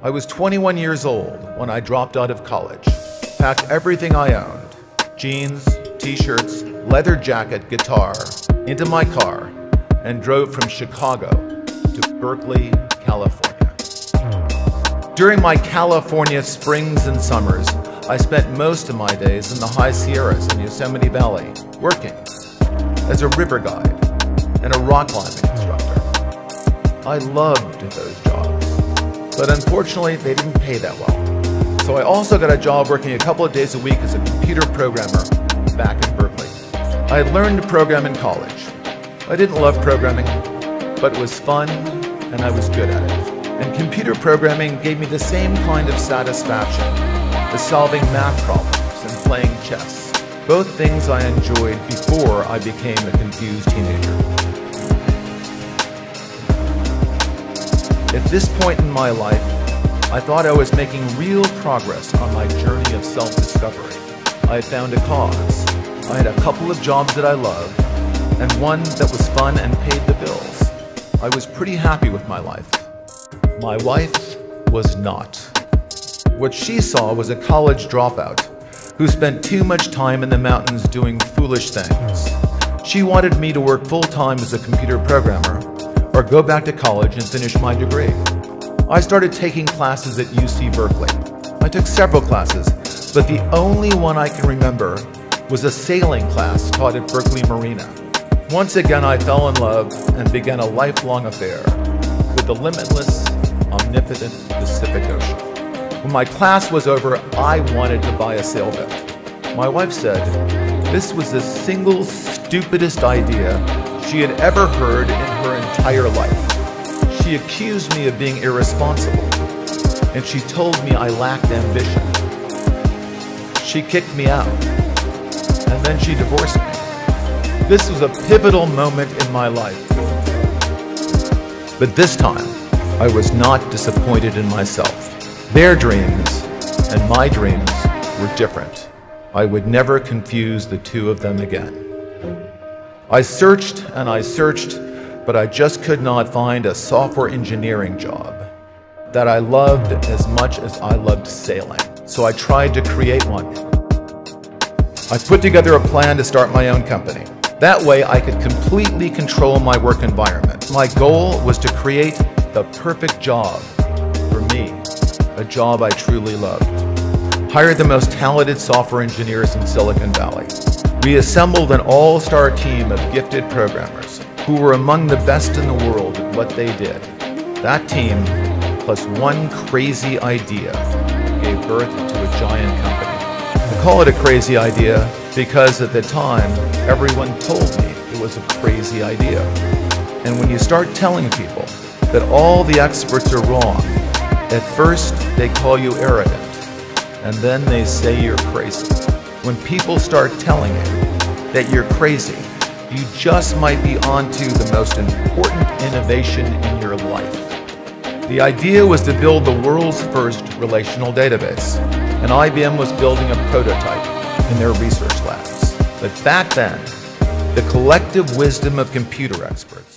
I was 21 years old when I dropped out of college, packed everything I owned, jeans, t-shirts, leather jacket, guitar, into my car, and drove from Chicago to Berkeley, California. During my California springs and summers, I spent most of my days in the high Sierras and Yosemite Valley, working as a river guide and a rock climbing instructor. I loved those jobs, but unfortunately they didn't pay that well. So I also got a job working a couple of days a week as a computer programmer back in Berkeley. I had learned to program in college. I didn't love programming, but it was fun and I was good at it. And computer programming gave me the same kind of satisfaction as solving math problems and playing chess, both things I enjoyed before I became a confused teenager. At this point in my life, I thought I was making real progress on my journey of self-discovery. I had found a cause. I had a couple of jobs that I loved, and one that was fun and paid the bills. I was pretty happy with my life. My wife was not. What she saw was a college dropout who spent too much time in the mountains doing foolish things. She wanted me to work full-time as a computer programmer or go back to college and finish my degree. I started taking classes at UC Berkeley. I took several classes, but the only one I can remember was a sailing class taught at Berkeley Marina. Once again, I fell in love and began a lifelong affair with the limitless, omnipotent Pacific Ocean. When my class was over, I wanted to buy a sailboat. My wife said this was the single stupidest idea she had ever heard in her entire life. She accused me of being irresponsible, and she told me I lacked ambition. She kicked me out, and then she divorced me. This was a pivotal moment in my life. But this time, I was not disappointed in myself. Their dreams and my dreams were different. I would never confuse the two of them again. I searched and I searched, but I just could not find a software engineering job that I loved as much as I loved sailing. So I tried to create one. I put together a plan to start my own company. That way I could completely control my work environment. My goal was to create the perfect job for me, a job I truly loved. Hire the most talented software engineers in Silicon Valley. We assembled an all-star team of gifted programmers who were among the best in the world at what they did. That team, plus one crazy idea, gave birth to a giant company. I call it a crazy idea because at the time, everyone told me it was a crazy idea. And when you start telling people that all the experts are wrong, at first they call you arrogant, and then they say you're crazy. When people start telling you that you're crazy, you just might be onto the most important innovation in your life. The idea was to build the world's first relational database, and IBM was building a prototype in their research labs. But back then, the collective wisdom of computer experts